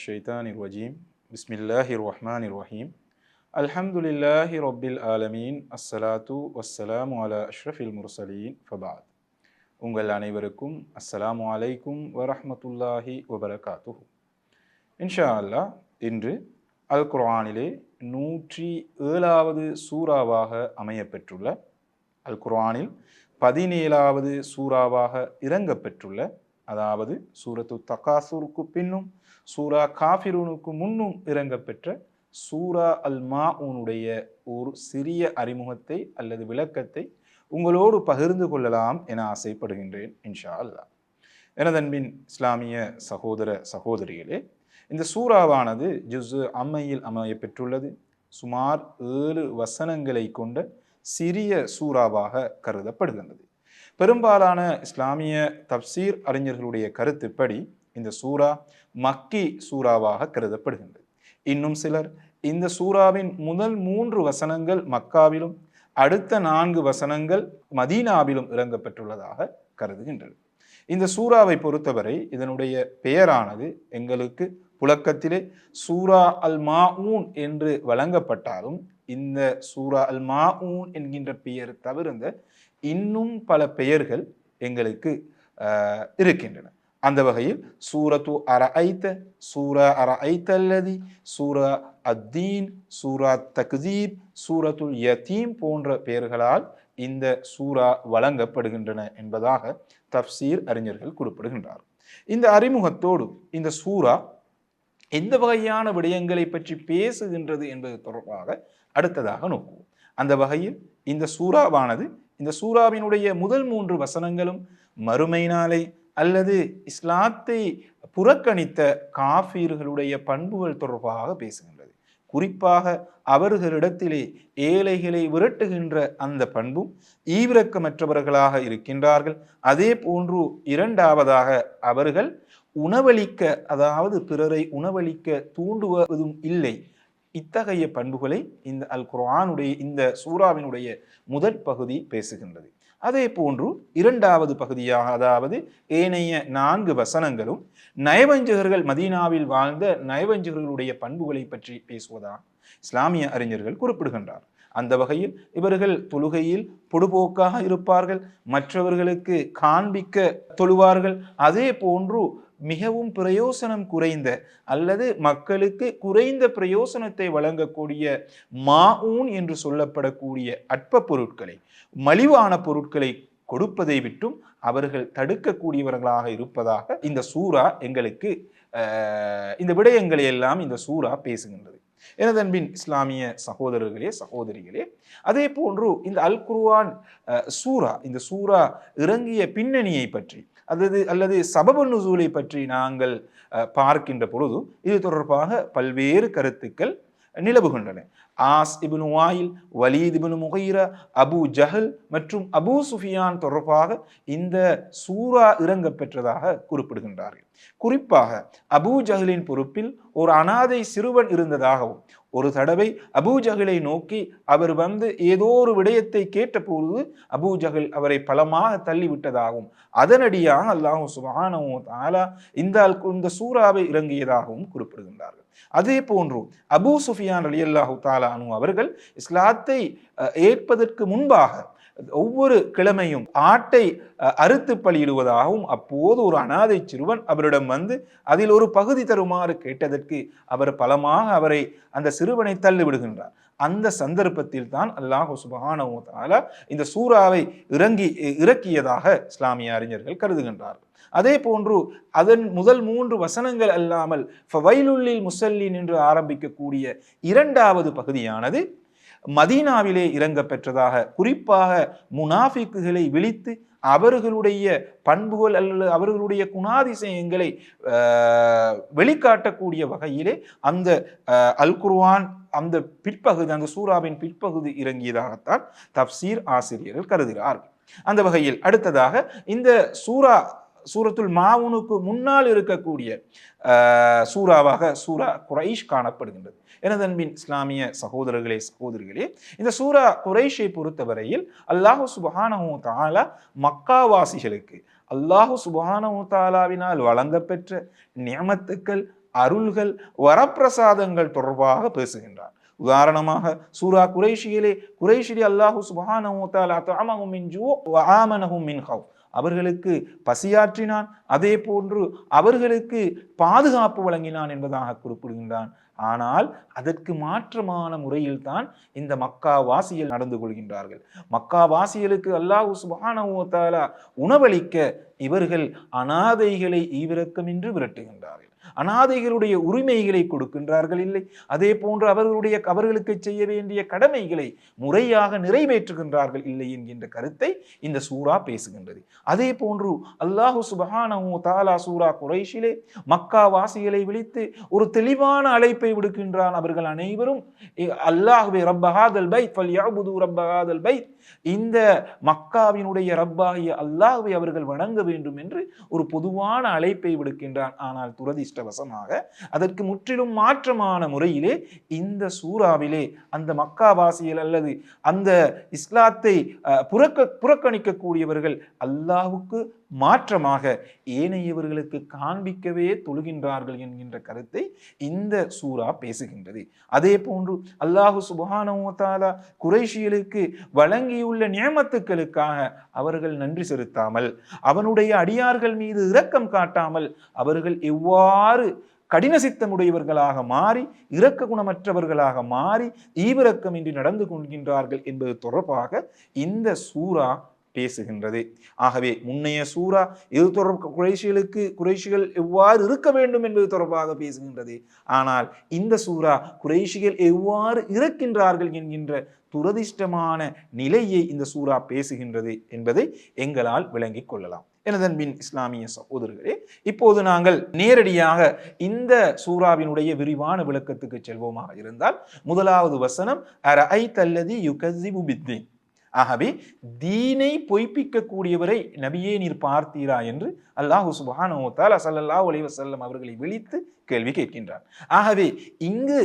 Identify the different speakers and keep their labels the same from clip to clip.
Speaker 1: الشيطان الرجيم بسم الله الرحمن الرحيم الحمد لله رب العالمين الصلاة والسلام على أشرف المرسلين فبعد உங்கள் அனைவருக்கும் அஸ்ஸலாமு அலைக்கும் வரஹ்மத்துல்லாஹி வபரகாத்துஹு. இன்ஷா அல்லாஹ் இன்று அல் குர்ஆனிலே 107வது சூறாவாக அமையப்பெற்றுள்ள, அல் குர்ஆனில் 17வது சூறாவாக இறங்கப்பெற்றுள்ள, அதாவது சூரத்து தகாசுருக்கு பின்னும் சூரா காஃபிரூனுக்கு முன்னும் இறங்கப்பெற்ற சூரா அல் மாஊனுடைய ஒரு சிறிய அறிமுகத்தை அல்லது விளக்கத்தை உங்களோடு பகிர்ந்து கொள்ளலாம் என ஆசைப்படுகின்றேன் இன்ஷா அல்லாஹ். எனதன்பின் இஸ்லாமிய சகோதர சகோதரிகளே, இந்த சூறாவானது ஜுஸ் அம்மையில் அமைய பெற்றுள்ளது. சுமார் 7 வசனங்களை கொண்ட சிறிய சூறாவாக கருதப்படுகின்றது. பெரும்பாலான இஸ்லாமிய தப்சீர் அறிஞர்களுடைய கருத்துப்படி இந்த சூரா மக்கி சூறாவாக கருதப்படுகின்றது. இன்னும் சிலர் இந்த சூறாவின் முதல் 3 வசனங்கள் மக்காவிலும் அடுத்த 4 வசனங்கள் மதீனாவிலும் இறங்கப்பெற்றுள்ளதாக கருதுகின்றனர். இந்த சூறாவை பொறுத்தவரை இதனுடைய பெயரானது எங்களுக்கு புழக்கத்திலே சூரா அல் மாஊன் என்று வழங்கப்பட்டாலும், இந்த சூரா அல் மாஊன் என்கின்ற பெயர் தவிர்ந்த இன்னும் பல பெயர்கள் எங்களுக்கு இருக்கின்றன. அந்த வகையில் சூரத்து அரஐத, சூரா அரஐத அல்லதி, சூரா அத்தீன், சூரா தக்தீப், சூரத்துல் யதீம் போன்ற பெயர்களால் இந்த சூரா வழங்கப்படுகின்றன என்பதாக தப்சீர் அறிஞர்கள் குறிப்பிடுகின்றார். இந்த அறிமுகத்தோடு இந்த சூரா எந்த வகையான விடயங்களை பற்றி பேசுகின்றது என்பது தொடர்பாக அடுத்ததாக நோக்குவோம். அந்த வகையில் இந்த சூறாவானது, இந்த சூறாவினுடைய முதல் 3 வசனங்களும் மறுமை நாளை அல்லது இஸ்லாத்தை புறக்கணித்த காஃபீர்களுடைய பண்புகள் தொடர்பாக பேசுகின்றது. குறிப்பாக அவர்களிடத்திலே ஏழைகளை விரட்டுகின்ற அந்த பண்பும் ஈவிரக்கமற்றவர்களாக இருக்கின்றார்கள். அதே போன்று இரண்டாவதாக அவர்கள் உணவளிக்க, அதாவது பிறரை உணவளிக்க தூண்டுவதும் இல்லை. இத்தகைய பண்புகளை இந்த அல் குர்ஆனுடைய இந்த சூறாவினுடைய முதல் பகுதி பேசுகின்றது. அதே போன்று இரண்டாவது பகுதியாக, அதாவது ஏனைய 4 வசனங்களும் நயவஞ்சகர்கள், மதீனாவில் வாழ்ந்த நயவஞ்சகர்களுடைய பண்புகளை பற்றி பேசுவதாக இஸ்லாமிய அறிஞர்கள் குறிப்பிடுகின்றார். அந்த வகையில் இவர்கள் தொழுகையில் பொடுபோக்காக இருப்பார்கள், மற்றவர்களுக்கு காண்பிக்க தொழுவார்கள். அதே போன்று மிகவும் பிரயோசனம் குறைந்த அல்லது மக்களுக்கு குறைந்த பிரயோசனத்தை வழங்கக்கூடிய மாஊன் என்று சொல்லப்படக்கூடிய அற்ப பொருட்களை, மலிவான பொருட்களை கொடுப்பதை விட்டும் அவர்கள் தடுக்கக்கூடியவர்களாக இருப்பதாக இந்த சூரா எங்களுக்கு இந்த விடயங்களை எல்லாம் இந்த சூரா பேசுகின்றது. எனதன்பின் இஸ்லாமிய சகோதரர்களே சகோதரிகளே, அதே போன்று இந்த அல் குர்ஆன் சூரா, இந்த சூரா இறங்கிய பின்னணியை பற்றி அல்லது சபபு நுசூலை பற்றி நாங்கள் பார்க்கின்ற பொழுது இது தொடர்பாக பல்வேறு கருத்துக்கள் நிலவுகின்றன. ஆஸ் இப்னு வாயில், வலீத் இப்னு முகைரா, அபு ஜஹல் மற்றும் அபு சுஃபியான் தொடர்பாக இந்த சூரா இறங்க பெற்றதாக குறிப்பிடுகின்றார்கள். குறிப்பாக அபு ஜஹலின் பொறுப்பில் ஒரு அனாதை சிறுவன் இருந்ததாகவும், ஒரு தடவை அபு ஜஹலை நோக்கி அவர் வந்து ஏதோ ஒரு விடயத்தை கேட்டபோது அபு ஜஹல் அவரை பலமாக தள்ளிவிட்டதாகவும், அதனடியாக அல்லாஹ் சுப்ஹானஹு வ தஆலா இந்த சூறாவை இறங்கியதாகவும் குறிப்பிடுகின்றார்கள். அதே போன்று அபு சுஃபியான் ரலியல்லாஹு தஆலா அன்ஹு அவர்கள் இஸ்லாத்தை ஏற்பதற்கு முன்பாக ஒவ்வொரு கிழமையும் ஆட்டை அறுத்து பலியிடுவதாகவும், அப்போது ஒரு அனாதை சிறுவன் அவரிடம் வந்து அதில் ஒரு பகுதி தருமாறு கேட்டதற்கு அவர் பலமாக அவரை, அந்த சிறுவனை தள்ளிவிடுகின்றார். அந்த சந்தர்ப்பத்தில் தான் அல்லாஹ் சுப்ஹானஹு வ தஆலா இந்த சூறாவை இறக்கியதாக இஸ்லாமிய அறிஞர்கள் கருதுகின்றார்கள். அதே போன்று அதன் முதல் 3 வசனங்கள் அல்லாமல் ஃபவைலுல் லில் முஸல்லீன் என்று ஆரம்பிக்கக்கூடிய இரண்டாவது பகுதியானது மதீனாவிலே இறங்க பெற்றதாக, குறிப்பாக முனாஃபிக்குகளை விழித்து அவர்களுடைய பண்புகள் அல்லது அவர்களுடைய குணாதிசயங்களை வெளிக்காட்டக்கூடிய வகையிலே அந்த அல் குர்ஆன் அந்த பிற்பகுதி, அந்த சூறாவின் பிற்பகுதி இறங்கியதாகத்தான் தப்சீர் ஆசிரியர்கள் கருதுகிறார்கள். அந்த வகையில் அடுத்ததாக இந்த சூரத்துல் மாஊனுக்கு முன்னால் இருக்கக்கூடிய சூறாவாக சூரா குரைஷ் காணப்படுகின்றது. எனதன்பின் இஸ்லாமிய சகோதரர்களே சகோதரிகளே, இந்த சூரா குரைஷை பொறுத்தவரையில் அல்லாஹ் சுப்ஹானஹு வ தஆலா மக்காவாசிகளுக்கு அல்லாஹ் சுப்ஹானஹு வ தஆலாவினால் வழங்கப்பெற்ற நிஅமத்துக்கள், அருள்கள் வரப்பிரசாதங்கள் தொடர்பாக பேசுகின்றார். உதாரணமாக சூரா குரைஷிலே அல்லாஹு சுப்ஹானஹு வ தஆலா தஅமஹும் மின் ஜூ வ ஆமனஹும் மின் கௌஃப், அவர்களுக்கு பசியாற்றினான், அதே போன்று அவர்களுக்கு பாதுகாப்பு வழங்கினான் என்பதாக குறிப்பிடுகின்றான். ஆனால் அதற்கு மாற்றமான முறையில் தான் இந்த மக்கா வாசிகள் நடந்து கொள்கின்றார்கள். மக்கா வாசிகளுக்கு அல்லாஹ் சுப்ஹானஹு வ தஆலா உணவளிக்க இவர்கள் அனாதைகளை ஈவிரக்கமின்றி விரட்டுகின்றார்கள். அனாதைகளுடைய உரிமைகளை கொடுக்கின்றார்கள் இல்லை. அதே போன்று அவர்களுக்கு செய்ய வேண்டிய கடமைகளை முறையாக நிறைவேற்றுகின்றார்கள் இல்லை என்கின்ற கருத்தை இந்த சூரா பேசுகின்றது. அதே போன்று அல்லாஹு சுப்ஹானஹு வ தஆலா சூரா குரைஷிலே மக்கா வாசிகளை விழித்து ஒரு தெளிவான அழைப்பை விடுக்கின்றான். அவர்கள் அனைவரும் அல்லாஹ்வே ரப்ப ஹாதல் பைத் ஃபல்யஅபுது ரப்ப ஹாதல் பைத், இந்த மக்காவினுடைய ரப்பாகிய அல்லாஹ்வை அவர்கள் வணங்க வேண்டும் என்று ஒரு பொதுவான அழைப்பை விடுக்கின்றான். ஆனால் துரதிர்ஷ்டவசமாக அதற்கு முற்றிலும் மாற்றமான முறையிலே இந்த சூறாவிலே அந்த மக்காவாசிகள் அல்லது அந்த இஸ்லாத்தை புறக்கணிக்கக்கூடியவர்கள் அல்லாஹ்வுக்கு மாற்றமாக ஏனையவர்களுக்கு காண்பிக்கவே தொழுகின்றார்கள் என்கின்ற கருத்தை இந்த சூரா பேசுகின்றது. அதே போன்று அல்லாஹு சுப்ஹானஹு வ தஆலா குறைஷிகளுக்கு வழங்கியுள்ள நியமத்துக்களுக்காக அவர்கள் நன்றி செலுத்தாமல், அவனுடைய அடியார்கள் மீது இரக்கம் காட்டாமல், அவர்கள் எவ்வாறு கடின சித்தமுடையவர்களாக மாறி இரக்க குணமற்றவர்களாக மாறி ஈவிரக்கமின்றி நடந்து கொள்கின்றார்கள் என்பது தொடர்பாக இந்த சூரா பேசுகின்றது. ஆகவே முன்னைய சூரா இது தொடர்பு குறைஷிகள் எவ்வாறு இருக்க வேண்டும் என்பது தொடர்பாக பேசுகின்றது. ஆனால் இந்த சூரா குறைஷிகள் எவ்வாறு இருக்கின்றார்கள் என்கின்ற துரதிர்ஷ்டமான நிலையை இந்த சூரா பேசுகின்றது என்பதை எங்களால் விளங்கிக் கொள்ளலாம். எனதன்பின் இஸ்லாமிய சகோதரர்களே, இப்போது நாங்கள் நேரடியாக இந்த சூறாவினுடைய விரிவான விளக்கத்துக்கு செல்வோமாக இருந்தால், முதலாவது வசனம் அரஐதல்லதி யுகஸிபு பித்தீன். ஆகவே தீனை பொய்ப்பிக்க கூடியவரை நபியே நீர் பார்த்தீரா என்று அல்லாஹ் சுப்ஹானஹு வ தஆலா ஸல்லல்லாஹு அலைஹி வஸல்லம் அவர்களை விழித்து கேள்வி கேட்கின்றார். ஆகவே இங்கு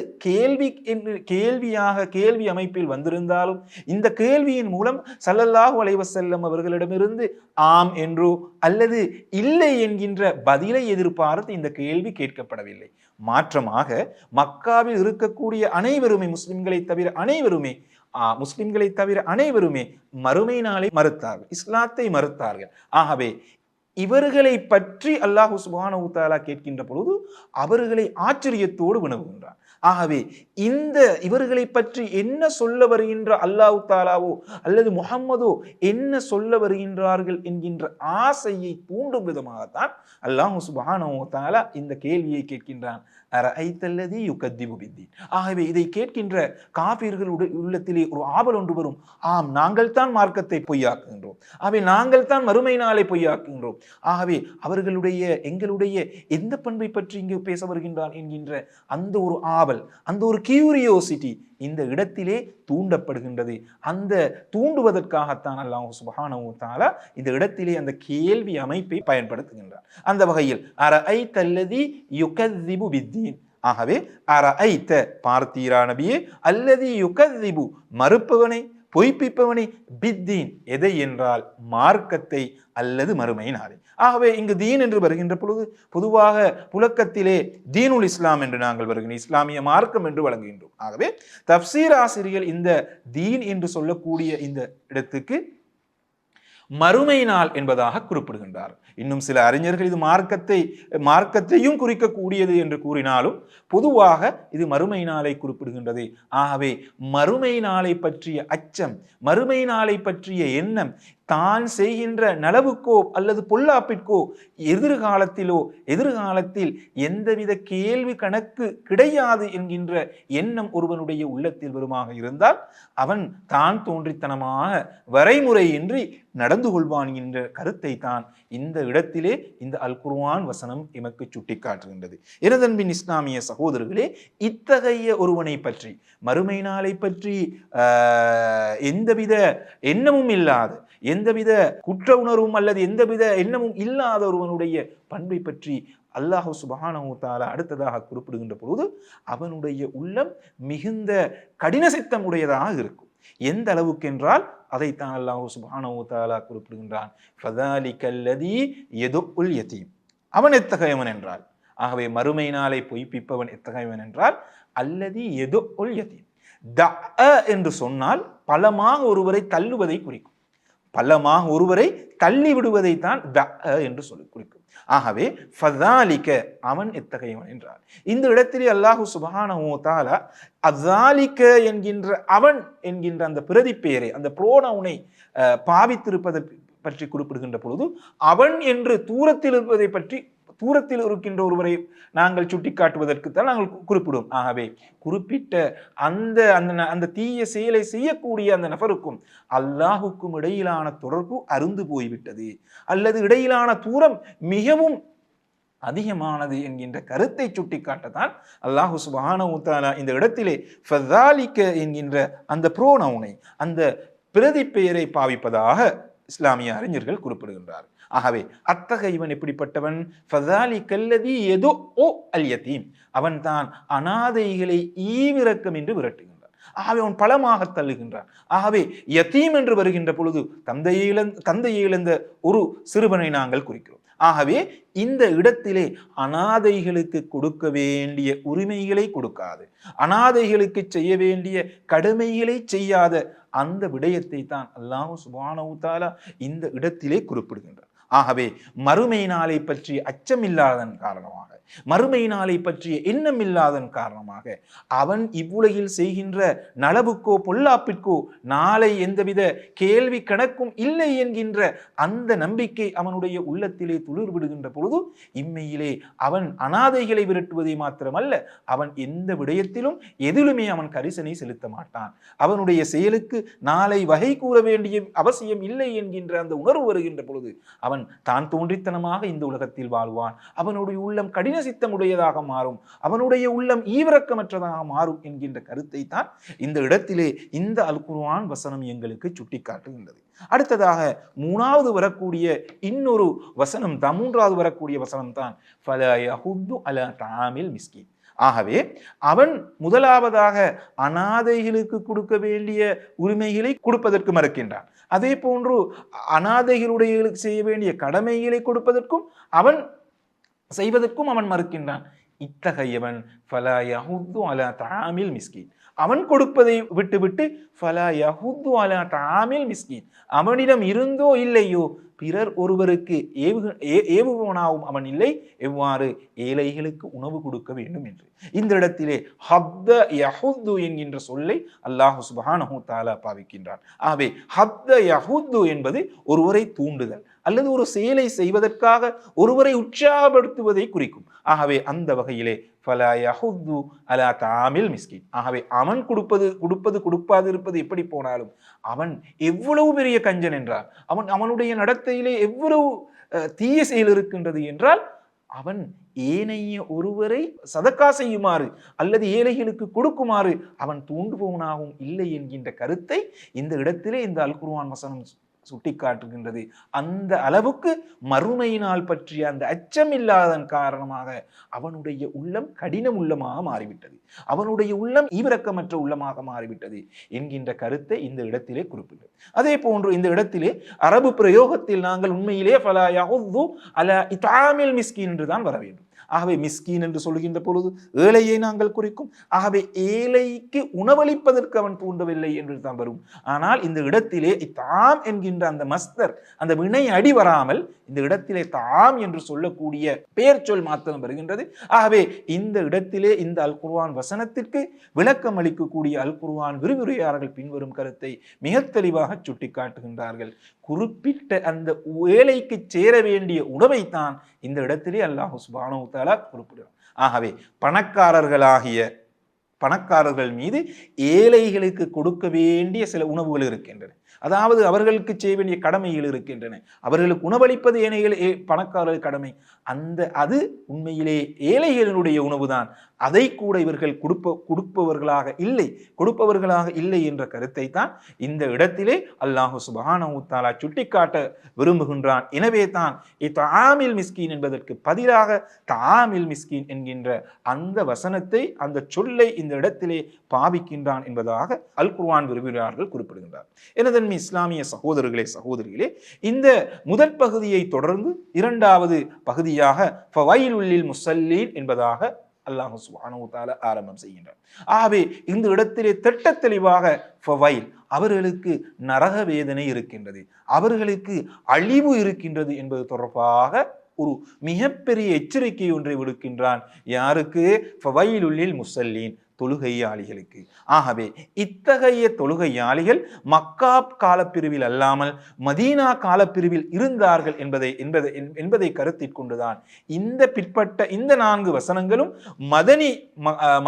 Speaker 1: கேள்வி அமைப்பில் வந்திருந்தாலும் இந்த கேள்வியின் மூலம் ஸல்லல்லாஹு அலைஹி வஸல்லம் அவர்களிடமிருந்து ஆம் என்றோ அல்லது இல்லை என்கின்ற பதிலை எதிர்பார்த்து இந்த கேள்வி கேட்கப்படவில்லை. மாற்றமாக மக்காவில் இருக்கக்கூடிய அனைவருமே முஸ்லிம்களை தவிர அனைவருமே மறுமை நாளை மறுத்தார்கள், இஸ்லாத்தை மறுத்தார்கள். ஆகவே இவர்களை பற்றி அல்லாஹ் சுப்ஹானஹு வ தஆலா கேட்கின்ற பொழுது அவர்களை ஆச்சரியத்தோடு வினவுகின்றார். ஆகவே இவர்களை பற்றி என்ன சொல்ல வருகின்ற அல்லாஹ் தாலாவோ அல்லது முஹம்மதோ என்ன சொல்ல வருகின்றார்கள் என்கின்ற ஆசையை தூண்டும் விதமாகத்தான் அல்லாஹ் சுப்ஹானஹு வ தஆலா இந்த கேள்வியை கேட்கின்றான். அரஐதல்லதி யுகஸிபு பித்தீன். ஆகவே இதை கேட்கின்ற காஃபிர்கள் உள்ளத்திலே ஒரு ஆவல் ஒன்று வரும். ஆம், நாங்கள் தான் மார்க்கத்தை பொய்யாக்குகின்றோம், ஆகவே நாங்கள் தான் மறுமை நாளை பொய்யாக்குகின்றோம், ஆகவே எங்களுடைய எந்த பண்பை பற்றி இங்கு பேச வருகின்றான் என்கின்ற அந்த ஒரு ஆவல், அந்த ஒரு கியூரியோசிட்டி இந்த இடத்திலே தூண்டப்படுகின்றது. அந்த தூண்டுவதற்காகத்தான் அல்லாஹ் சுப்ஹானஹு வ தஆலா இந்த இடத்திலே அந்த கேள்வி அமைப்பை பயன்படுத்துகின்றார். அந்த வகையில் அரஐதல்லதி யுகஸிபு பித்தீன். ஆகவே அரஐத பார்த்தீரா நபியே, அல்லதி யுகஸிபு மறுப்பவனை பொய்ப்பிப்பவனை, பித்தீன் எதை என்றால் மார்க்கத்தை அல்லது மறுமை நாளை. ஆகவே இங்கு தீன் என்று வருகின்ற பொழுது பொதுவாக புழக்கத்திலே தீனுல் இஸ்லாம் என்று நாங்கள் வருகின்ற இஸ்லாமிய மார்க்கம் என்று வழங்குகின்றோம். ஆகவே தப்சீர் ஆசிரியர்கள் இந்த தீன் என்று சொல்லக்கூடிய இந்த இடத்துக்கு மறுமை நாள் என்பதாக குறிப்பிடுகின்றார். இன்னும் சில அறிஞர்கள் இது மார்க்கத்தையும் குறிக்கக்கூடியது என்று கூறினாலும் பொதுவாக இது மறுமை நாளை குறிப்பிடுகின்றது. ஆகவே மறுமை நாளை பற்றிய அச்சம், மறுமை நாளை பற்றிய எண்ணம், தான் செய்கின்ற நலவுக்கோ அல்லது பொல்லாப்பிற்கோ எதிர்காலத்தில் எந்தவித கேள்வி கணக்கு கிடையாது என்கின்ற எண்ணம் ஒருவனுடைய உள்ளத்தில் வருமாக இருந்தால் அவன் தான் தோன்றித்தனமாக வரைமுறையின்றி நடந்து கொள்வான் என்ற கருத்தை தான் இந்த இடத்திலே இந்த அல் குர்ஆன் வசனம் எமக்கு சுட்டிக்காட்டுகின்றது. எனதன்பின் இஸ்லாமிய சகோதரர்களே, இத்தகைய ஒருவனை பற்றி, மறுமை நாளை பற்றி எந்தவித எண்ணமும் இல்லாத, எந்தவித குற்ற உணர்வும் அல்லது எந்தவித எண்ணமும் இல்லாத ஒருவனுடைய பண்பை பற்றி அல்லாஹ் சுப்ஹானஹு வ தஆலா அடுத்ததாக குறிப்பிடுகின்ற பொழுது அவனுடைய உள்ளம் மிகுந்த கடின சித்தம் உடையதாக இருக்கும். எந்த அளவுக்கு என்றால் அதைத்தான் அல்லாஹ் சுப்ஹானஹு வ தஆலா குறிப்பிடுகின்றான். ஃபதாலிகல்லதி யதுல் யதீம். அவன் எத்தகையவன் என்றால் ஆகவே மறுமை நாளை பொய்ப்பிப்பவன் எத்தகையவன் என்றால் அல்லதி எதோ ஒல் யதீம். த என்று சொன்னால் பலமாக ஒருவரை தள்ளுவதை குறிக்கும். பலமாக ஒருவரை தள்ளி விடுவதை தான் த என்று சொல்லி குறிக்கும். ஆகவே ஃபதாலிக அவன் எத்தகையவன் என்றார். இந்த இடத்திலே அல்லாஹு சுப்ஹானஹு வ தஆலா அஸாலிக என்கின்ற அவன் என்கின்ற அந்த பிரதிப்பெயரை, அந்த புரோனவுனை பாவித்திருப்பதை பற்றி குறிப்பிடுகின்ற பொழுது அவன் என்று தூரத்தில் இருப்பதை பற்றி, தூரத்தில் இருக்கின்ற ஒருவரை நாங்கள் சுட்டிக்காட்டுவதற்குத்தான் நாங்கள் குறிப்பிடுவோம். ஆகவே குறிப்பிட்ட அந்த அந்த தீய செயலை செய்யக்கூடிய அந்த நபருக்கும் அல்லாஹுக்கும் இடையிலான தொடர்பு அருந்து போய்விட்டது, அல்லது இடையிலான தூரம் மிகவும் அதிகமானது என்கின்ற கருத்தை சுட்டிக்காட்டத்தான் அல்லாஹு சுப்ஹானஹு வ தஆலா இந்த இடத்திலே ஃபஸாலிக என்கின்ற அந்த புரோனவுனை, அந்த பிரதிப்பெயரை பாவிப்பதாக இஸ்லாமிய அறிஞர்கள் குறிப்பிடுகின்றார். ஆகவே அத்தகையவன் எப்படிப்பட்டவன்? ஃபஸாலிகல்லதி யதுஉ அல் யதீம், அவன் தான் அனாதைகளை ஈவிரக்கம் என்று விரட்டுகின்றான். ஆகவே அவன் பலமாக தள்ளுகின்றான். ஆகவே யதீம் என்று வருகின்ற பொழுது தந்தையை இழந்த ஒரு சிறுவனை நாங்கள் குறிக்கிறோம். ஆகவே இந்த இடத்திலே அனாதைகளுக்கு கொடுக்க வேண்டிய உரிமைகளை கொடுக்காது, அனாதைகளுக்கு செய்ய வேண்டிய கடமைகளை செய்யாத அந்த விடயத்தை தான் அல்லாஹ் சுப்ஹானஹு வ தஆலா இந்த இடத்திலே குறிப்பிடுகின்றார். ஆகவே மறுமை நாளை பற்றி அச்சமில்லாதன் காரணமாக, மறுமை நாளை பற்றிய எண்ணம் இல்லாதன் காரணமாக அவன் இவ்வுலகில் செய்கின்ற நலவுக்கோ பொல்லாப்பிற்கோ நாளை எந்தவித கேள்வி கணக்கும் இல்லை என்கின்ற அந்த நம்பிக்கை அவனுடைய உள்ளத்திலே துளிர் விடுகின்ற பொழுது இம்மையிலே அவன் அனாதைகளை விரட்டுவதை மாத்திரமல்ல, அவன் எந்த விடயத்திலும் எதிலுமே அவன் கரிசனை செலுத்த மாட்டான். அவனுடைய செயலுக்கு நாளை வகை கூற வேண்டிய அவசியம் இல்லை என்கின்ற அந்த உணர்வு வருகின்ற பொழுது அவன் தான் தோன்றித்தனமாக இந்த உலகத்தில் வாழ்வான். அவனுடைய உள்ளம் கடின சித்தமுடையதாக மாறும், அவனுடைய உள்ளம் ஈவிரக்கமற்றதாக மாறும் என்கின்ற கருத்தை தான் இந்த இடத்திலே இந்த அல் குர்ஆன் வசனம் எங்களுக்கு சுட்டிக்காட்டுகின்றது. அடுத்ததாக மூணாவது வரக்கூடிய இன்னொரு வசனம் தான், மூன்றாவது வரக்கூடிய வசனம் தான் ஃபலா யஹுத்து அலா தஆமில் மிஸ்கீன். ஆகவே அவன் முதலாவதாக அனாதைகளுக்கு கொடுக்க வேண்டிய உரிமைகளை கொடுப்பதற்கு மறுக்கின்றான். அதே போன்று அனாதைகளுடைய செய்ய வேண்டிய கடமைகளை கொடுப்பதற்கும் அவன் செய்வதற்கும் அவன் மறுக்கின்றான். இத்தகையவன் ஃபலா யஹுத்து அலா தஆமில் மிஸ்கீன், அவன் கொடுப்பதை விட்டுவிட்டு ஃபலா யஹுத்து அலா தஆமில் மிஸ்கீன், அவனிடம் இருந்தோ இல்லையோ பிறர் ஒருவருக்கு ஏவுபவனாகவும் அவன் இல்லை, எவ்வாறு ஏழைகளுக்கு உணவு கொடுக்க வேண்டும் என்று. இந்த இடத்திலே ஹத்த யஹுத்து என்கின்ற சொல்லை அல்லாஹ் சுப்ஹானஹு வ தஆலா பாவிக்கின்றான். ஆகவே ஹத்த யஹுத்து என்பது ஒருவரை தூண்டுதல் அல்லது ஒரு செயலை செய்வதற்காக ஒருவரை உற்சாகப்படுத்துவதை குறிக்கும். ஆகவே அந்த வகையிலே ஃபலா யஹுத்து அலா தஆமில் மிஸ்கீன், ஆகவே அவன் கொடுப்பது கொடுப்பாது இருப்பது எப்படி போனாலும் அவன் எவ்வளவு பெரிய கஞ்சன் என்றால், அவனுடைய நடத்தையிலே எவ்வளவு தீய செயல் இருக்கின்றது என்றால், அவன் ஏனைய ஒருவரை சதக்கா செய்யுமாறு அல்லது ஏழைகளுக்கு கொடுக்குமாறு அவன் தூண்டுபவனாகவும் இல்லை என்கின்ற கருத்தை இந்த இடத்திலே இந்த அல் குர்ஆன் வசனம் சுட்டிக்காட்டுகின்றது. அந்த அளவுக்கு மறுமையினால் பற்றிய அந்த அச்சம் இல்லாதன் காரணமாக அவனுடைய உள்ளம் கடினம் உள்ளமாக மாறிவிட்டது, அவனுடைய உள்ளம் ஈவிரக்கமற்ற உள்ளமாக மாறிவிட்டது என்கின்ற கருத்தை இந்த இடத்திலே குறிப்பிட்டது. அதே போன்று இந்த இடத்திலே அரபு பிரயோகத்தில் நாங்கள் உண்மையிலே ஃபலா யஹுத்து அலா இத்ஆமில் மிஸ்கீன் என்று தான் வர வேண்டும். ஆகவே மிஸ்கீன் என்று சொல்கின்ற பொழுது ஏழையை நாங்கள் குறிக்கும். ஆகவே ஏழைக்கு உணவளிப்பதற்கு அவன் தூண்டவில்லை என்று தான் வரும். ஆனால் இந்த இடத்திலே தாம் என்கின்ற அந்த மஸ்தர், அந்த வினை அடி வராமல் இந்த இடத்திலே தாம் என்று சொல்லக்கூடிய பெயர் சொல் மாத்திரம் வருகின்றது. ஆகவே இந்த இடத்திலே இந்த அல் குர்ஆன் வசனத்திற்கு விளக்கம் அளிக்கக்கூடிய அல் குர்ஆன் விரிவுரையாளர்கள் பின்வரும் கருத்தை மிக தெளிவாக சுட்டிக்காட்டுகின்றார்கள். குறிப்பிட்ட அந்த ஏழைக்கு சேர வேண்டிய உணவைத்தான் இந்த இடத்திலே அல்லாஹ் சுப்ஹானஹு வ தஆலா குறிப்பிடுகிறார். ஆகவே பணக்காரர்கள் மீது ஏழைகளுக்கு கொடுக்க வேண்டிய சில உணவுகள் இருக்கின்றன, அதாவது அவர்களுக்கு செய்ய வேண்டிய கடமைகள் இருக்கின்றன. அவர்களுக்கு உணவளிப்பது பணக்காரர்கள் கடமை. அது உண்மையிலே ஏழைகளுடைய உணவுதான். அதை கூட இவர்கள் கொடுப்பவர்களாக இல்லை என்ற கருத்தை தான் இந்த இடத்திலே அல்லாஹு சுப்ஹானஹு தஆலா சுட்டிக்காட்ட விரும்புகின்றான். எனவே தான் இத்ஆமில் மிஸ்கீன் என்பதற்கு பதிலாக தஆமில் மிஸ்கீன் என்கின்ற அந்த வசனத்தை, அந்த சொல்லை இந்த இடத்திலே பாவிக்கின்றான் என்பதாக அல் குர்ஆன் விரும்பினார்கள் குறிப்பிடுகின்றார். எனதன்மை இஸ்லாமிய சகோதரிகளே, இந்த முதல் பகுதியை தொடர்ந்து இரண்டாவது பகுதியாக ஃபவைலுல் லில் முஸல்லீன் என்பதாக அல்லாஹ் சுப்ஹானஹு வ தஆலா ஆரம்பம் செய்கின்றார். ஆகவே இந்த இடத்திலே திட்ட தெளிவாக ஃபவைல், அவர்களுக்கு நரக வேதனை இருக்கின்றது, அவர்களுக்கு அழிவு இருக்கின்றது என்பது தொடர்பாக ஒரு மிகப்பெரிய எச்சரிக்கை ஒன்றை விடுக்கின்றான். யாருக்கு? ஃபவைலுல் லில் முஸல்லீன், தொழுகையாளிகளுக்கு. ஆகவே இத்தகைய தொழுகையாளிகள் மக்கா காலப்பிரிவில் அல்லாமல் மதீனா காலப்பிரிவில் இருந்தார்கள் என்பதை கருத்தில் கொண்டுதான் இந்த பிற்பட்ட இந்த 4 வசனங்களும்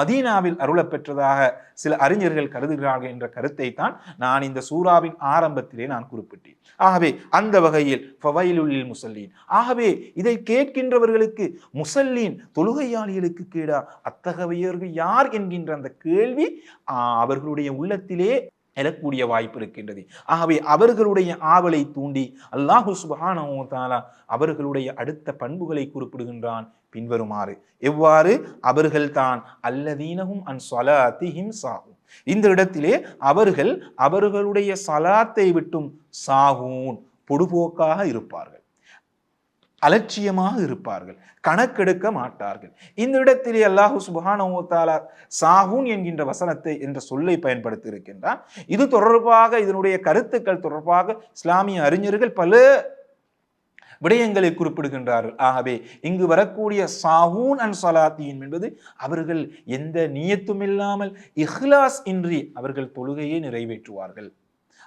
Speaker 1: மதீனாவில் அருளப்பெற்றதாக சில அறிஞர்கள் கருதுகிறார்கள் என்ற கருத்தை தான் நான் இந்த சூறாவின் ஆரம்பத்திலே நான் குறிப்பிட்டேன். ஆகவே அந்த வகையில் ஃபவைலுல் லில் முஸல்லீன், ஆகவே இதை கேட்கின்றவர்களுக்கு, முஸல்லீன் தொழுகையாளிகளுக்கு கேடா, அத்தகையவர்கள் யார் என்கின்ற அந்த கேள்வி அவர்களுடைய உள்ளத்திலே எழக்கூடிய வாய்ப்பு இருக்கின்றது. ஆகவே அவர்களுடைய ஆவலை தூண்டி அல்லாஹு சுப்ஹானஹு வ தஆலா அவர்களுடைய அடுத்த பண்புகளை குறிப்பிடுகின்றான் பின்வருமாறு. எவ்வாறு? அவர்கள் தான் அல்லதீனஹும் அன் ஸலாத்திஹிம் சாஹூன். இந்த இடத்திலே அவர்கள் அவர்களுடைய சலாத்தை விட்டும் சாஹூன், பொடுபோக்காக இருப்பார்கள், அலட்சியமாக இருப்பார்கள், கணக்கெடுக்க மாட்டார்கள். இந்த இடத்திலே அல்லாஹு சுப்ஹானஹு வ தஆலா சாஹூன் என்கின்ற வசனத்தை என்ற சொல்லை பயன்படுத்தி இருக்கின்றான். இது தொடர்பாக, இதனுடைய கருத்துக்கள் தொடர்பாக இஸ்லாமிய அறிஞர்கள் பல விடயங்களை குறிப்பிடுகின்றார்கள். ஆகவே இங்கு வரக்கூடிய சாஹூன் அன் ஸலாத்தின் என்பது அவர்கள் எந்த நியத்தும் இல்லாமல் இஹ்லாஸ் இன்றி அவர்கள் தொழுகையை நிறைவேற்றுவார்கள்,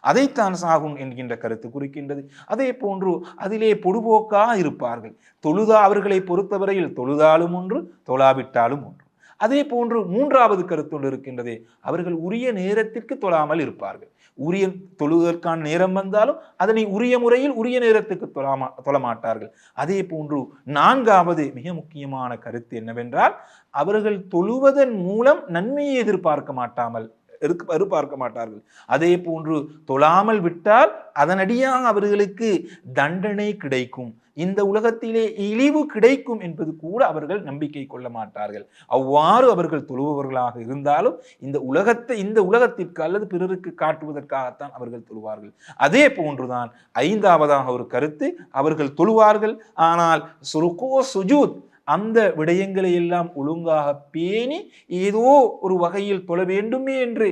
Speaker 1: அதைத்தான் சாகுன் என்கின்ற கருத்து குறிக்கின்றது. அதே போன்று அதிலே பொடுபோக்காக இருப்பார்கள். அவர்களை பொறுத்தவரையில் தொழுதாலும் ஒன்று, தொழாவிட்டாலும் ஒன்று. அதே போன்று மூன்றாவது கருத்து ஒன்று இருக்கின்றது, அவர்கள் உரிய நேரத்திற்கு தொழாமல் இருப்பார்கள். உரிய தொழுவதற்கான நேரம் வந்தாலும் அதனை உரிய முறையில் உரிய நேரத்துக்கு தொழமாட்டார்கள். அதே போன்று நான்காவது மிக முக்கியமான கருத்து என்னவென்றால், அவர்கள் தொழுவதன் மூலம் நன்மையை எதிர்பார்க்க மாட்டார்கள். அதே போன்று தொழாமல் விட்டால் அதனடியாக அவர்களுக்கு தண்டனை கிடைக்கும், இந்த உலகத்திலே இழிவு கிடைக்கும் என்பது கூட அவர்கள் நம்பிக்கை கொள்ள மாட்டார்கள். அவ்வாறு அவர்கள் தொழுபவர்களாக இருந்தாலும் இந்த உலகத்திற்கு அல்லது பிறருக்கு காட்டுவதற்காகத்தான் அவர்கள் தொழுவார்கள். அதே போன்றுதான் ஐந்தாவதாக ஒரு கருத்து, அவர்கள் தொழுவார்கள், ஆனால் ருக்கூ சுஜூத் அந்த விடயங்களை எல்லாம் ஒழுங்காக பேணி ஏதோ ஒரு வகையில் தொழ வேண்டுமே என்று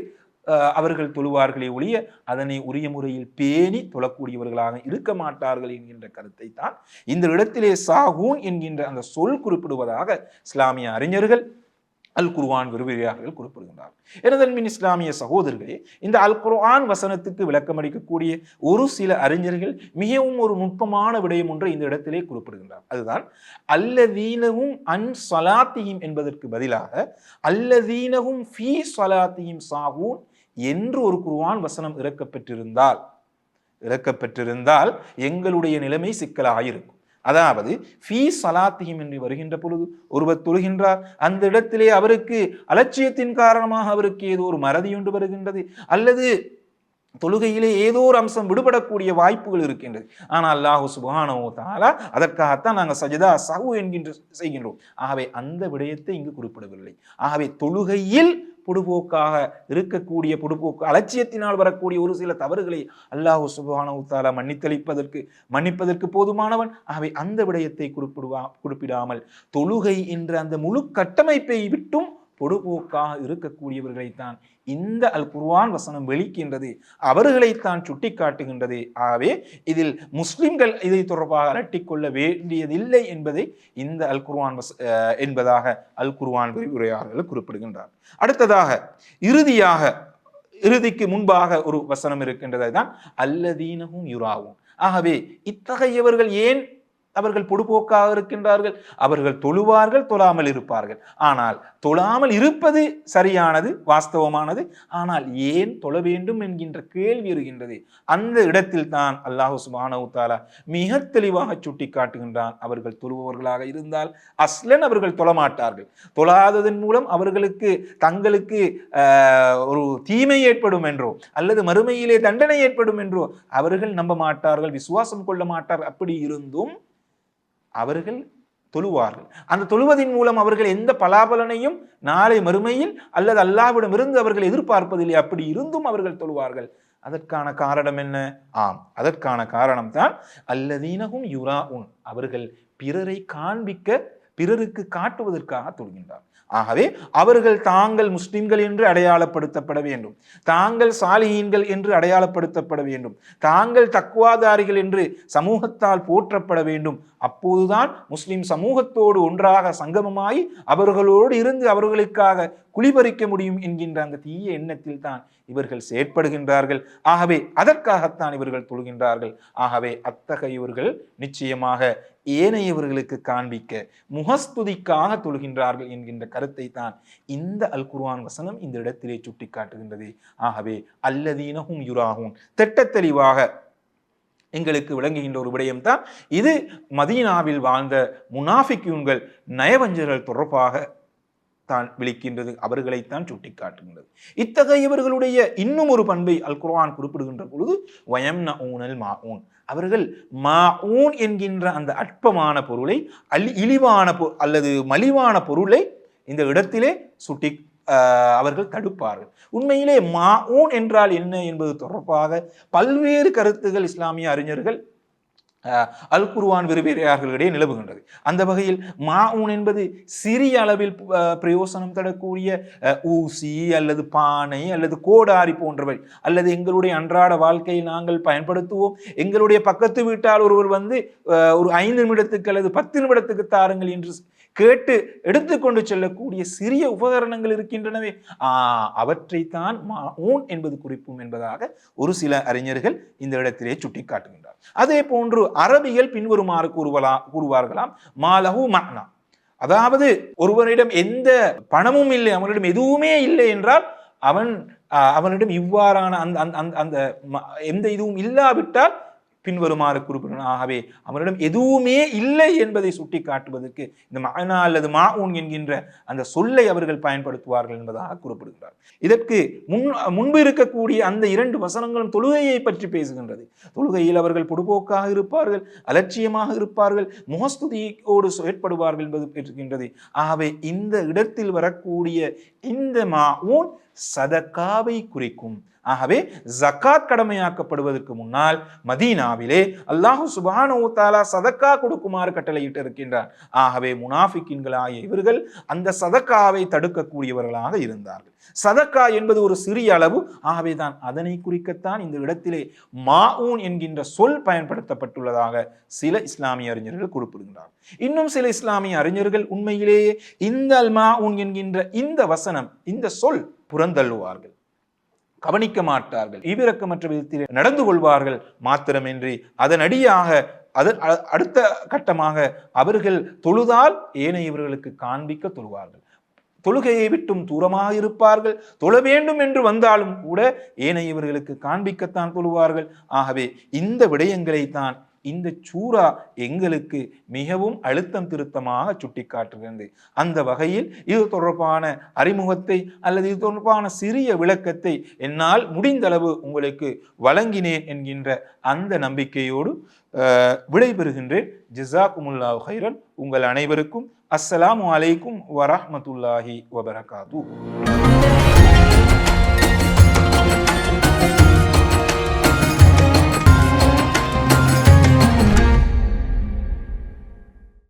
Speaker 1: அவர்கள் தொழுவார்களே ஒழிய அதனை உரிய முறையில் பேணி தொழக்கூடியவர்களாக இருக்க மாட்டார்கள் என்கின்ற கருத்தை தான் இந்த இடத்திலே சாஹூன் என்கின்ற அந்த சொல் குறிப்பிடுவதாக இஸ்லாமிய அறிஞர்கள் அல் குர்ஆன் விரும்பியார்கள் குறிப்பிடுகின்றார். எனதன்பின் இஸ்லாமிய சகோதரர்களே, இந்த அல் குர்ஆன் வசனத்துக்கு விளக்கம் அளிக்கக்கூடிய ஒரு சில அறிஞர்கள் மிகவும் ஒரு நுட்பமான விடயம் ஒன்றை இந்த இடத்திலே குறிப்பிடுகின்றார். அதுதான் அல்லதீனஹும் அன் ஸலாத்திஹிம் என்பதற்கு பதிலாக அல்லதீனஹும் ஃபீ ஸலாத்திஹிம் சாஹூன் என்று ஒரு குர்ஆன் வசனம் இறக்கப்பெற்றிருந்தால் எங்களுடைய நிலைமை சிக்கலாக இருக்கும். அதாவது ஃபீ ஸலாத்திஹிம் என்று வருகின்ற பொழுது ஒருவர் தொழுகின்றார், அந்த இடத்திலே அவருக்கு அலட்சியத்தின் காரணமாக அவருக்கு ஏதோ ஒரு மறதி ஒன்று வருகின்றது, அல்லது தொழுகையிலே ஏதோ ஒரு அம்சம் விடுபடக்கூடிய வாய்ப்புகள் இருக்கின்றது. ஆனால் அல்லாஹ் சுப்ஹானஹு வ தஆலா அதற்காகத்தான் நாங்கள் சஜதா சஹு செய்கின்றோம். ஆகவே அந்த விடயத்தை இங்கு குறிப்பிடவில்லை. ஆகவே தொழுகையில் பொடுபோக்காக இருக்கக்கூடிய அலட்சியத்தினால் வரக்கூடிய ஒரு சில தவறுகளை அல்லாஹ் சுப்ஹானஹு வ தஆலா மன்னிப்பதற்கு போதுமானவன். ஆகவே அந்த விடயத்தை குறிப்பிடாமல் தொழுகை என்ற அந்த முழு கட்டமைப்பை விட்டும் பொடுபோக்காக இருக்கக்கூடியவர்களைத்தான் இந்த அல் குர்ஆன் வசனம் வெளிக்கின்றது, அவர்களைத்தான் சுட்டி காட்டுகின்றது. ஆகவே இதில் முஸ்லிம்கள் இதை தொடர்பாக அலட்டிக்கொள்ள வேண்டியதில்லை என்பதை இந்த அல் குர்ஆன் என்பதாக அல் குர்ஆன் விரிவுரையாளர்கள் குறிப்பிடுகின்றார். அடுத்ததாக இறுதிக்கு முன்பாக ஒரு வசனம் இருக்கின்றது, தான் அல்லதீனஹும் யுராவூன். ஆகவே இத்தகையவர்கள் ஏன் அவர்கள் பொடுபோக்காக இருக்கின்றார்கள்? அவர்கள் தொழுவார்கள், தொழாமல் இருப்பார்கள். ஆனால் தொழாமல் இருப்பது சரியானது, வாஸ்தவமானது. ஆனால் ஏன் தொழ வேண்டும் என்கின்ற கேள்வி இருக்கின்றது. அந்த இடத்தில் தான் அல்லாஹ் சுப்ஹானஹு வ தஆலா மிக தெளிவாக சுட்டி காட்டுகின்றான். அவர்கள் தொழுபவர்களாக இருந்தால் அஸ்லன் அவர்கள் தொழமாட்டார்கள். தொழாததன் மூலம் அவர்களுக்கு தங்களுக்கு ஒரு தீமை ஏற்படும் என்றோ அல்லது மறுமையிலே தண்டனை ஏற்படும் என்றோ அவர்கள் நம்ப மாட்டார்கள், விசுவாசம் கொள்ள மாட்டார்கள். அப்படி இருந்தும் அவர்கள் தொழுவார்கள். அந்த தொழுவதின் மூலம் அவர்கள் எந்த பலாபலனையும் நாளை மறுமையில் அல்லது அல்லாஹ்விடமிருந்து அவர்கள் எதிர்பார்ப்பதில்லை. அப்படி இருந்தும் அவர்கள் தொழுவார்கள். அதற்கான காரணம் என்ன? அதற்கான காரணம் தான் அல்லதீனஹும் யுராஊன், அவர்கள் பிறரை காண்பிக்க, பிறருக்கு காட்டுவதற்காக தொழுகின்றார். ஆகவே அவர்கள் தாங்கள் முஸ்லிம்கள் என்று அடையாளப்படுத்தப்பட வேண்டும், தாங்கள் சாலிஹீன்கள் என்று அடையாளப்படுத்தப்பட வேண்டும், தாங்கள் தக்வாதாரிகள் என்று சமூகத்தால் போற்றப்பட வேண்டும். அப்போதுதான் முஸ்லிம் சமூகத்தோடு ஒன்றாக சங்கமமாய் அவர்களோடு இருந்து அவர்களுக்காக குளிபறிக்க முடியும் என்கின்ற அந்த தீய எண்ணத்தில் தான் இவர்கள் செயற்படுகின்றார்கள். ஆகவே அதற்காகத்தான் இவர்கள் தொழுகின்றார்கள். ஆகவே அத்தகையவர்கள் நிச்சயமாக ஏனையவர்களுக்கு காண்பிக்க, முகஸ்துதிக்காக தொழுகின்றார்கள் என்கின்ற கருத்தை தான் இந்த அல் குர்ஆன் வசனம் இந்த இடத்திலே சுட்டி காட்டுகின்றது. ஆகவே அல்லதீனஹும் யுராஹூன் திட்டத்தெளிவாக எங்களுக்கு விளங்குகின்ற ஒரு விடயம் தான் இது. மதீனாவில் வாழ்ந்த முனாஃபிக்குன்கள், நயவஞ்சர்கள் தொடர்பாக தான் விழிக்கின்றது, அவர்களைத்தான் சுட்டி காட்டுகின்றது. இத்தகையவர்களுடைய இன்னும் ஒரு பண்பை அல் குர்ஆன் குறிப்பிடுகின்ற பொழுது வயம்னஊனல் மாஊன், அவர்கள் மாஊன் என்கின்ற அந்த அற்பமான பொருளை, இழிவான அல்லது மலிவான பொருளை இந்த இடத்திலே சுட்டி அவர்கள் தடுப்பார்கள். உண்மையிலே மாஊன் என்றால் என்ன என்பது தொடர்பாக பல்வேறு கருத்துகள் இஸ்லாமிய அறிஞர்கள் அல் குர்ஆன் விரிவுரையாளர்களிடையே நிலவுகின்றது. அந்த வகையில் மாஊன் என்பது சிறிய அளவில் பிரயோசனம் தரக்கூடிய ஊசி அல்லது பானை அல்லது கோடாரி போன்றவை, அல்லது எங்களுடைய அன்றாட வாழ்க்கையில் நாங்கள் பயன்படுத்துவோம், எங்களுடைய பக்கத்து வீட்டால் ஒருவர் வந்து ஒரு 5 நிமிடத்துக்கு அல்லது 10 நிமிடத்துக்கு தாருங்கள் என்று கேட்டு எடுத்துக்கொண்டு செல்லக்கூடிய சிறிய உபகரணங்கள் இருக்கின்றனவே, அவற்றைத்தான் மாஊன் என்பது குறிப்பும் என்பதாக ஒரு சில அறிஞர்கள் இந்த இடத்திலே சுட்டி காட்டுகின்றார். அதே போன்று அரபிகள் பின்வருமாறு கூறுவார்களாம், மாலஹு மஅனா, அதாவது ஒருவரிடம் எந்த பணமும் இல்லை, அவனிடம் எதுவுமே இல்லை என்றால் அவனிடம் இவ்வாறான அந்த எந்த இதுவும் இல்லாவிட்டால் பின்வருமாறு குறிப்பிடணும். ஆகவே அவனிடம் எதுவுமே இல்லை என்பதை சுட்டி காட்டுவதற்கு இந்த மஅனா அல்லது மாஊன் என்கின்ற அந்த சொல்லை அவர்கள் பயன்படுத்துவார்கள் என்பதாக குறிப்பிடுகிறார். இதற்கு முன்பு இருக்கக்கூடிய அந்த 2 வசனங்களும் தொழுகையை பற்றி பேசுகின்றது. தொழுகையில் அவர்கள் பொடுபோக்காக இருப்பார்கள், அலட்சியமாக இருப்பார்கள், முகஸ்துதியோடு செயற்படுவார்கள் என்பது பேசுகின்றது. ஆகவே இந்த இடத்தில் வரக்கூடிய இந்த மாஊன் சதகாவை குறிக்கும். ஆகவே ஜக்காத் கடமையாக்கப்படுவதற்கு முன்னால் மதீனாவிலே அல்லாஹ் சுப்ஹானஹு வ தஆலா சதக்கா கொடுக்குமாறு கட்டளையிட்டு இருக்கின்றார். ஆகவே முனாஃபிக்கின்களாகிய இவர்கள் அந்த சதக்காவை தடுக்கக்கூடியவர்களாக இருந்தார்கள். சதக்கா என்பது ஒரு சிறிய அளவு. ஆகவே தான் அதனை குறிக்கத்தான் இந்த இடத்திலே மாஊன் என்கின்ற சொல் பயன்படுத்தப்பட்டுள்ளதாக சில இஸ்லாமிய அறிஞர்கள் குறிப்பிடுகின்றார். இன்னும் சில இஸ்லாமிய அறிஞர்கள் உண்மையிலேயே இந்த அல் மாஊன் என்கின்ற இந்த வசனம், இந்த சொல் புறந்தள்ளுவார்கள், கவனிக்க மாட்டார்கள், ஈவிரக்கமற்ற விதத்தில் நடந்து கொள்வார்கள். மாத்திரமின்றி அதனடியாக அடுத்த கட்டமாக அவர்கள் தொழுதால் ஏனையவர்களுக்கு காண்பிக்க தொழுவார்கள். தொழுகையை விட்டும் தூரமாக இருப்பார்கள். தொழ வேண்டும் என்று வந்தாலும் கூட ஏனையவர்களுக்கு காண்பிக்கத்தான் தொழுவார்கள். ஆகவே இந்த விடயங்களை தான் இந்த சூரா எங்களுக்கு மிகவும் அழுத்தம் திருத்தமாக சுட்டி காட்டுகிறது. அந்த வகையில் இது தொடர்பான அறிமுகத்தை அல்லது இது தொடர்பான சிறிய விளக்கத்தை என்னால் முடிந்தளவு உங்களுக்கு வழங்கினேன் என்கின்ற அந்த நம்பிக்கையோடு விடைபெறுகின்றேன். ஜஸாக்குமுல்லாஹு கைரன். உங்கள் அனைவருக்கும் அஸ்ஸலாமு அலைக்கும் வரஹ்மத்துல்லாஹி வபரகாத்துஹு.